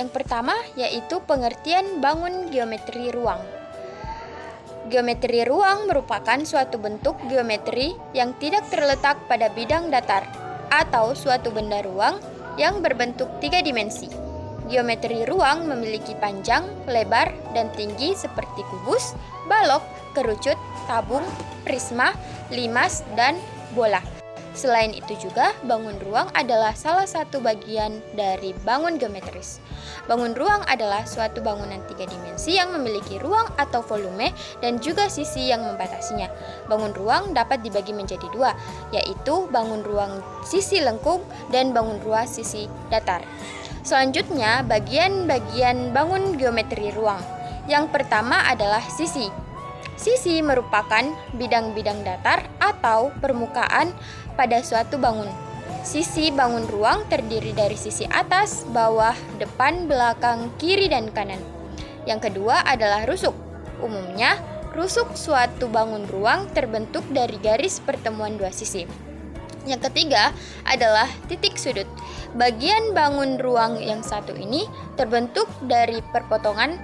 Yang pertama yaitu pengertian bangun geometri ruang. Geometri ruang merupakan suatu bentuk geometri yang tidak terletak pada bidang datar atau suatu benda ruang yang berbentuk 3 dimensi. Geometri ruang memiliki panjang, lebar, dan tinggi seperti kubus, balok, kerucut, tabung, prisma, limas, dan bola. Selain itu juga, bangun ruang adalah salah satu bagian dari bangun geometris. Bangun ruang adalah suatu bangunan 3 dimensi yang memiliki ruang atau volume dan juga sisi yang membatasinya. Bangun ruang dapat dibagi menjadi 2, yaitu bangun ruang sisi lengkung dan bangun ruang sisi datar. Selanjutnya, bagian-bagian bangun geometri ruang. Yang pertama adalah sisi. Sisi merupakan bidang-bidang datar atau permukaan pada suatu bangun. Sisi bangun ruang terdiri dari sisi atas, bawah, depan, belakang, kiri, dan kanan. Yang kedua adalah rusuk. Umumnya, rusuk suatu bangun ruang terbentuk dari garis pertemuan dua sisi. Yang ketiga adalah titik sudut. Bagian bangun ruang yang satu ini terbentuk dari perpotongan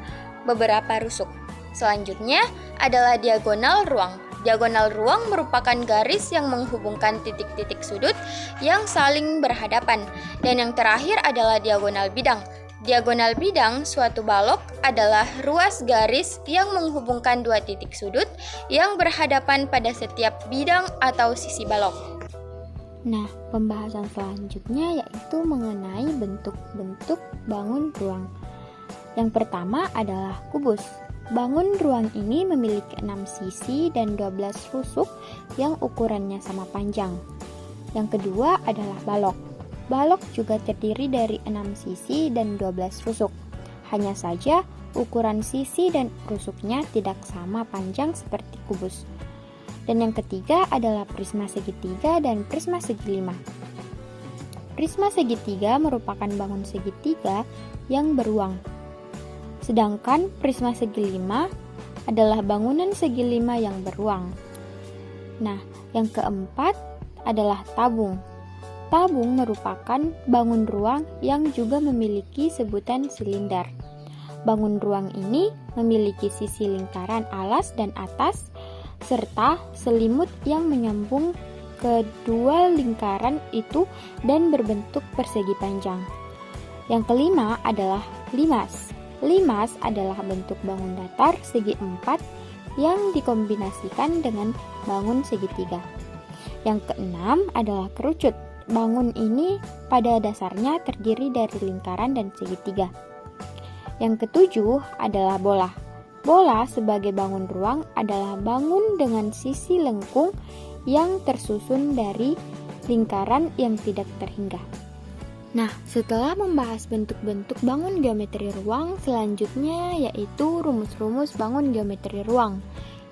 beberapa rusuk. Selanjutnya adalah diagonal ruang. Diagonal ruang merupakan garis yang menghubungkan titik-titik sudut yang saling berhadapan. Dan yang terakhir adalah diagonal bidang. Diagonal bidang suatu balok adalah ruas garis yang menghubungkan dua titik sudut yang berhadapan pada setiap bidang atau sisi balok. Nah, pembahasan selanjutnya yaitu mengenai bentuk-bentuk bangun ruang. Yang pertama adalah kubus. Bangun ruang ini memiliki 6 sisi dan 12 rusuk yang ukurannya sama panjang. Yang kedua adalah balok. Balok juga terdiri dari 6 sisi dan 12 rusuk. Hanya saja ukuran sisi dan rusuknya tidak sama panjang seperti kubus. Dan yang ketiga adalah prisma segitiga dan prisma segi lima. Prisma segitiga merupakan bangun segitiga yang beruang. Sedangkan prisma segi lima adalah bangunan segi lima yang beruang. Nah, yang keempat adalah tabung. Tabung merupakan bangun ruang yang juga memiliki sebutan silinder. Bangun ruang ini memiliki sisi lingkaran alas dan atas, serta selimut yang menyambung kedua lingkaran itu dan berbentuk persegi panjang. Yang kelima adalah limas. Limas adalah bentuk bangun datar segi 4 yang dikombinasikan dengan bangun segitiga. Yang keenam adalah kerucut. Bangun ini pada dasarnya terdiri dari lingkaran dan segitiga. Yang ketujuh adalah bola. Bola sebagai bangun ruang adalah bangun dengan sisi lengkung yang tersusun dari lingkaran yang tidak terhingga. Nah, setelah membahas bentuk-bentuk bangun geometri ruang, selanjutnya yaitu rumus-rumus bangun geometri ruang.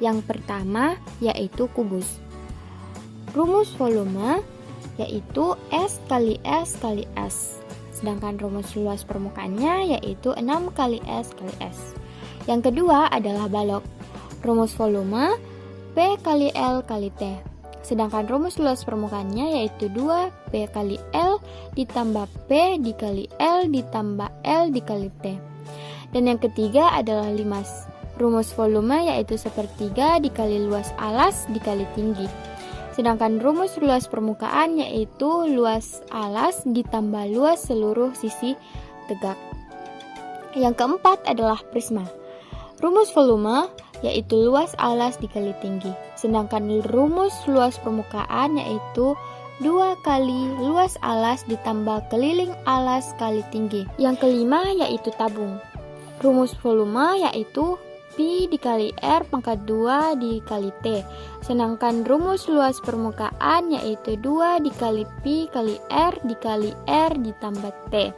Yang pertama yaitu kubus. Rumus volume yaitu S kali S kali S. Sedangkan rumus luas permukaannya yaitu 6 kali S kali S. Yang kedua adalah balok. Rumus volume P kali L kali T. Sedangkan rumus luas permukaannya yaitu 2P kali L ditambah P dikali L ditambah L dikali T. Dan yang ketiga adalah limas. Rumus volume yaitu 1/3 dikali luas alas dikali tinggi. Sedangkan rumus luas permukaan yaitu luas alas ditambah luas seluruh sisi tegak. Yang keempat adalah prisma. Rumus volume yaitu luas alas dikali tinggi. Sedangkan rumus luas permukaan yaitu 2 kali luas alas ditambah keliling alas kali tinggi. Yang kelima yaitu tabung. Rumus volume yaitu Pi dikali R pangkat 2 dikali T. Sedangkan rumus luas permukaan yaitu 2 dikali Pi kali R dikali R ditambah T.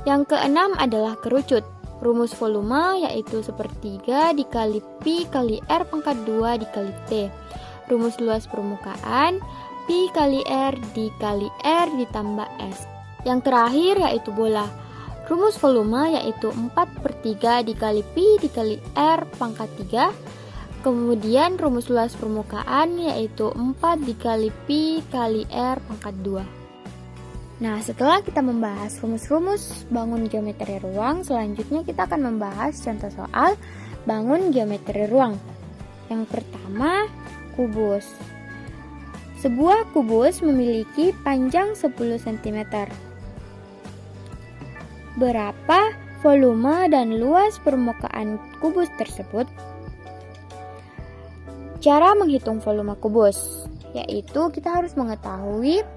Yang keenam adalah kerucut. Rumus volume yaitu 1/3 dikali Pi kali R pangkat 2 dikali T. Rumus luas permukaan Pi kali R dikali R ditambah S. Yang terakhir yaitu bola. Rumus volume yaitu 4/3 dikali Pi dikali R pangkat 3. Kemudian rumus luas permukaan yaitu 4 dikali Pi kali R pangkat 2. Nah, setelah kita membahas rumus-rumus bangun geometri ruang, selanjutnya kita akan membahas contoh soal bangun geometri ruang. Yang pertama, kubus. Sebuah kubus memiliki panjang 10 cm. Berapa volume dan luas permukaan kubus tersebut? Cara menghitung volume kubus, yaitu kita harus mengetahui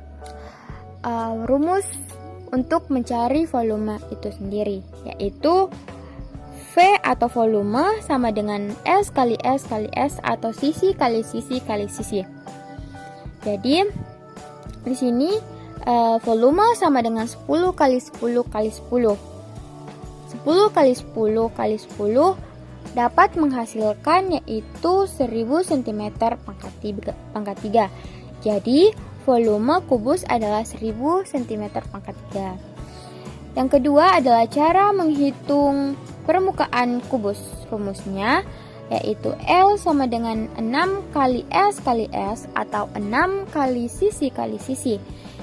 rumus untuk mencari volume itu sendiri, yaitu V atau volume sama dengan S kali S kali S atau sisi kali sisi kali sisi. Jadi di sini volume sama dengan 10 kali 10 kali 10. 10 kali 10 kali 10 dapat menghasilkan yaitu 1000 cm pangkat 3. Jadi volume kubus adalah 1000 cm pangkat 3. Yang kedua adalah cara menghitung permukaan kubus. Rumusnya yaitu L sama dengan 6 kali S kali S atau 6 kali sisi kali sisi.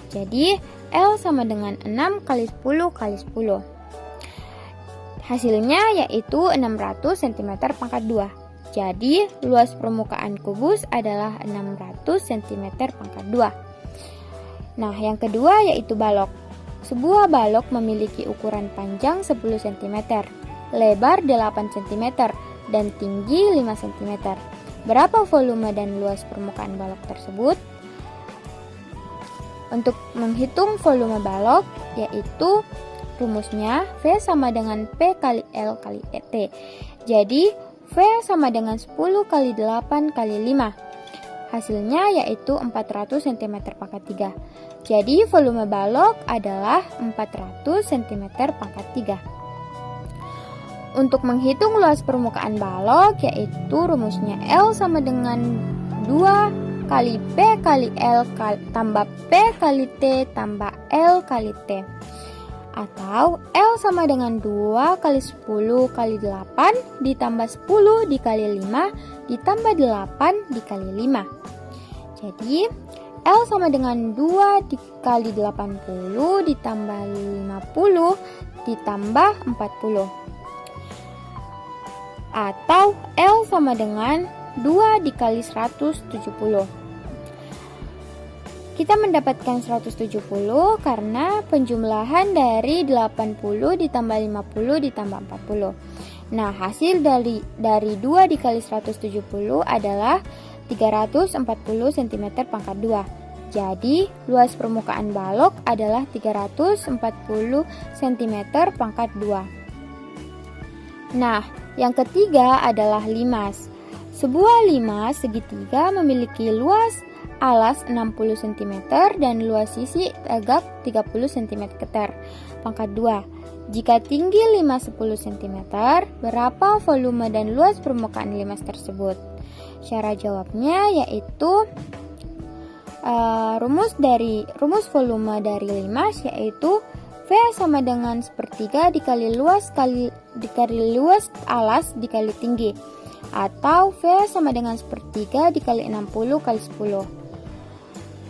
Jadi L sama dengan 6 kali 10 kali 10. Hasilnya yaitu 600 cm pangkat 2. Jadi luas permukaan kubus adalah 600 cm pangkat 2. Nah, yang kedua yaitu balok. Sebuah balok memiliki ukuran panjang 10 cm, lebar 8 cm, dan tinggi 5 cm. Berapa volume dan luas permukaan balok tersebut? Untuk menghitung volume balok, yaitu rumusnya V sama dengan P kali L kali T. Jadi, V sama dengan 10 kali 8 kali 5. Hasilnya yaitu 400 cm pangkat 3. Jadi volume balok adalah 400 cm pangkat 3. Untuk menghitung luas permukaan balok yaitu rumusnya L sama dengan 2 kali P kali L tambah P kali T tambah L kali T. Atau L sama dengan 2 kali 10 kali 8 ditambah 10 dikali 5 ditambah 8 dikali 5. Jadi L sama dengan 2 dikali 80 ditambah 50 ditambah 40. Atau L sama dengan 2 dikali 170. Kita mendapatkan 170 karena penjumlahan dari 80 ditambah 50 ditambah 40. Nah, hasil dari 2 dikali 170 adalah 340 cm pangkat 2. Jadi, luas permukaan balok adalah 340 cm pangkat 2. Nah, yang ketiga adalah limas. Sebuah limas segitiga memiliki luas alas 60 cm dan luas sisi tegak 30 cm pangkat 2. Jika tinggi limas 10 cm, berapa volume dan luas permukaan limas tersebut? Cara jawabnya yaitu rumus volume dari limas yaitu V sama dengan sepertiga dikali luas alas dikali tinggi, atau V sama dengan sepertiga dikali 60 kali 10.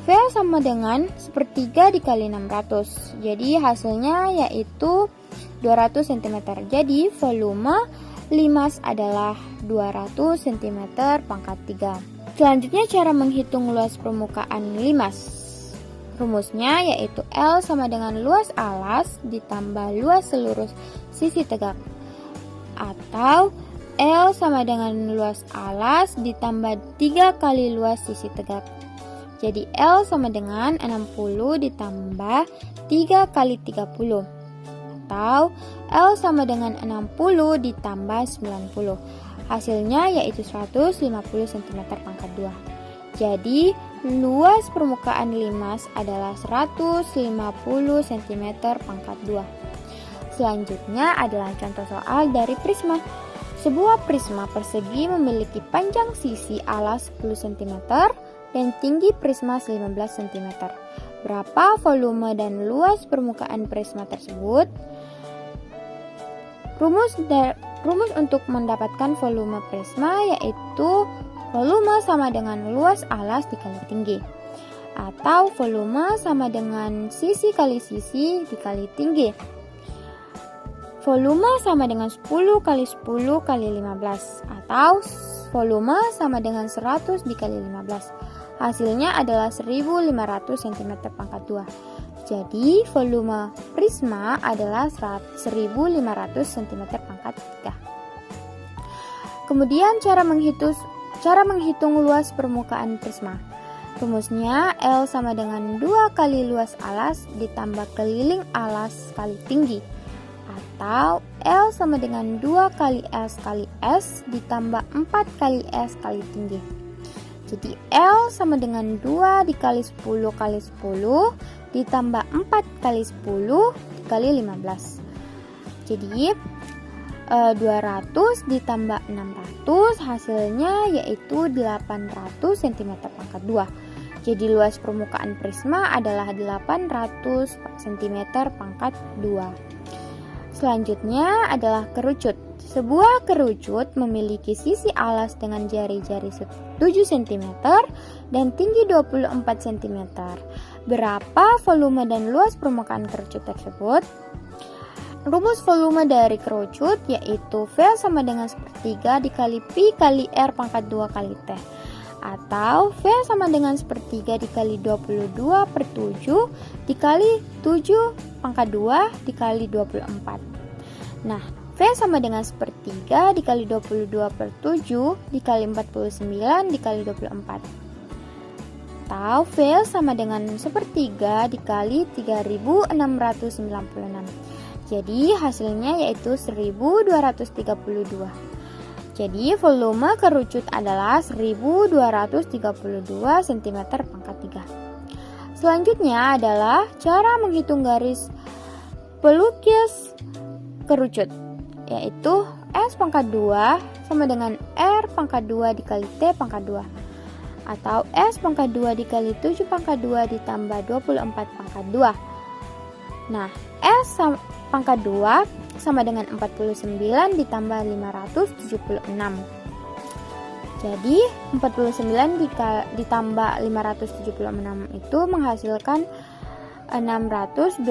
V sama dengan sepertiga dikali 600. Jadi hasilnya yaitu 200 cm. Jadi volume limas adalah 200 cm pangkat 3. Selanjutnya cara menghitung luas permukaan limas. Rumusnya yaitu L sama dengan luas alas ditambah luas seluruh sisi tegak. Atau L sama dengan luas alas ditambah 3 kali luas sisi tegak. Jadi L sama dengan 60 ditambah 3 kali 30. Atau L sama dengan 60 ditambah 90. Hasilnya yaitu 150 cm pangkat 2. Jadi luas permukaan limas adalah 150 cm pangkat 2. Selanjutnya adalah contoh soal dari prisma. Sebuah prisma persegi memiliki panjang sisi alas 10 cm dan tinggi prisma 15 cm. Berapa volume dan luas permukaan prisma tersebut? Rumus untuk mendapatkan volume prisma yaitu volume sama dengan luas alas dikali tinggi. atau volume sama dengan sisi kali sisi dikali tinggi. Volume sama dengan 10 kali 10 kali 15 atau volume sama dengan 100 dikali 15. Hasilnya adalah 1500 cm pangkat 2. Jadi volume prisma adalah 1500 cm pangkat 3. Kemudian cara menghitung luas permukaan prisma. Rumusnya L sama dengan 2 kali luas alas ditambah keliling alas kali tinggi, atau L sama dengan 2 kali S ditambah 4 kali S kali tinggi. Jadi L sama dengan 2 dikali 10 kali 10 ditambah 4 kali 10 dikali 15. Jadi 200 ditambah 600 hasilnya yaitu 800 cm pangkat 2. Jadi luas permukaan prisma adalah 800 cm pangkat 2. Selanjutnya adalah kerucut. Sebuah kerucut memiliki sisi alas dengan jari-jari 7 cm dan tinggi 24 cm. Berapa volume dan luas permukaan kerucut tersebut? Rumus volume dari kerucut yaitu V sama dengan sepertiga dikali Pi kali R pangkat 2 kali T, atau V sama dengan sepertiga dikali 22 per 7 dikali 7 pangkat 2 dikali 24. Nah, V sama dengan sepertiga dikali 22 per 7 dikali 49 dikali 24. Atau V sama dengan sepertiga dikali 3696. Jadi hasilnya yaitu 1232. Jadi volume kerucut adalah 1232 cm pangkat 3. Selanjutnya adalah cara menghitung garis pelukis kerucut, yaitu S pangkat 2 sama dengan R pangkat 2 dikali T pangkat 2, atau S pangkat 2 dikali 7 pangkat 2 ditambah 24 pangkat 2. Nah, S pangkat 2 sama dengan 49 ditambah 576. Jadi 49 ditambah 576 itu menghasilkan 625.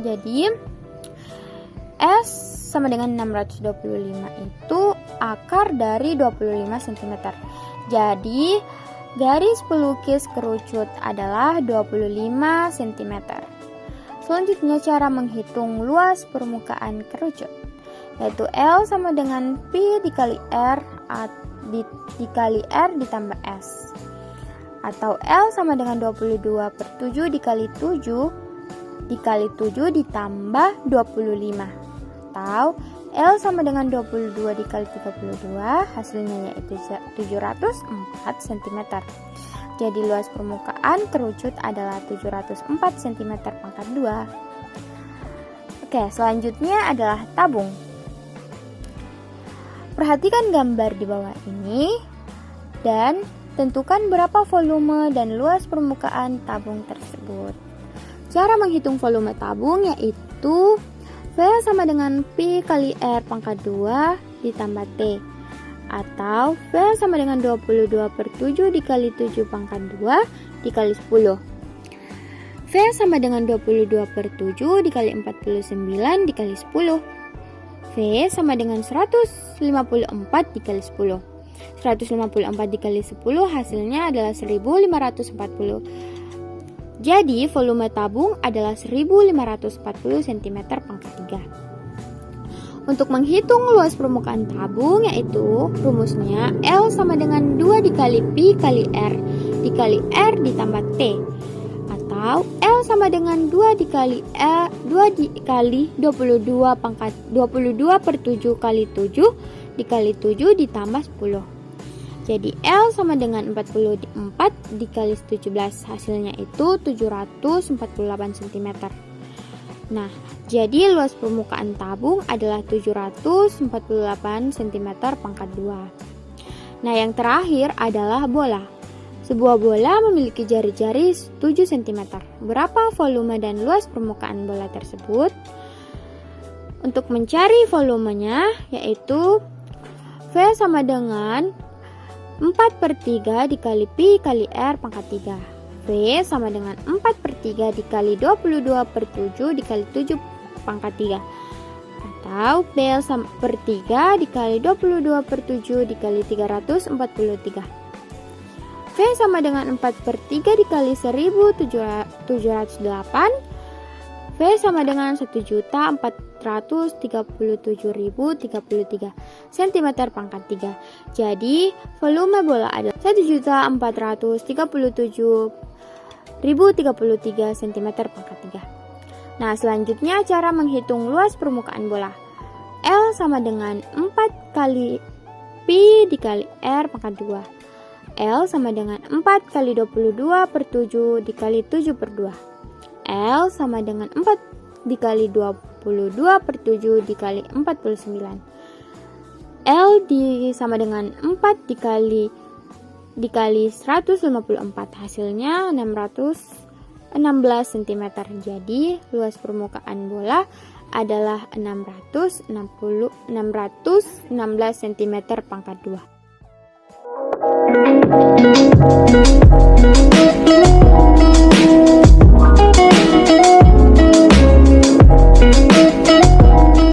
Jadi S sama dengan 625 itu akar dari 25 cm. Jadi garis pelukis kerucut adalah 25 cm. Selanjutnya cara menghitung luas permukaan kerucut, yaitu L sama dengan Pi dikali R dikali R ditambah S, atau L sama dengan 22 per 7 dikali 7 dikali 7 ditambah 25, atau L sama dengan 22 dikali 32 hasilnya yaitu 704 cm. Jadi luas permukaan kerucut adalah 704 cm pangkat 2. Oke, selanjutnya adalah tabung. Perhatikan gambar di bawah ini dan tentukan berapa volume dan luas permukaan tabung tersebut. Cara menghitung volume tabung yaitu V sama dengan Pi kali R pangkat 2 ditambah T, atau V sama dengan 22 per 7 dikali 7 pangkat 2 dikali 10. V sama dengan 22 per 7 dikali 49 dikali 10. V sama dengan 154 dikali 10. 154 dikali 10 hasilnya adalah 1540. Jadi volume tabung adalah 1540 cm pangkat 3. Untuk menghitung luas permukaan tabung yaitu rumusnya L sama dengan 2 dikali Pi kali R dikali R ditambah T, atau L sama dengan 2 dikali 22 per 7 kali 7 dikali 7 ditambah 10. Jadi L sama dengan 44 dikali 17 hasilnya itu 748 cm. Nah, jadi luas permukaan tabung adalah 748 cm pangkat 2. Nah, yang terakhir adalah bola. Sebuah bola memiliki jari-jari 7 cm. Berapa volume dan luas permukaan bola tersebut? Untuk mencari volumenya yaitu V sama dengan 4/3 dikali pi kali r pangkat 3. V sama dengan 4/3 dikali 22/7 dikali 7 pangkat 3. Atau P sama per 3 dikali 22/7 dikali 343. V sama dengan 4/3 dikali 1708. V sama dengan 1.437.033 cm pangkat 3. Jadi volume bola adalah 1.437.033 cm pangkat 3. Nah, selanjutnya cara menghitung luas permukaan bola. L sama dengan 4 kali pi dikali r pangkat 2. L sama dengan 4 kali 22/7 dikali 7/2. L sama dengan 4 dikali 22/7 dikali 49. L sama dengan 4 dikali 154. Hasilnya 616 cm. Jadi luas permukaan bola adalah 616 cm pangkat 2.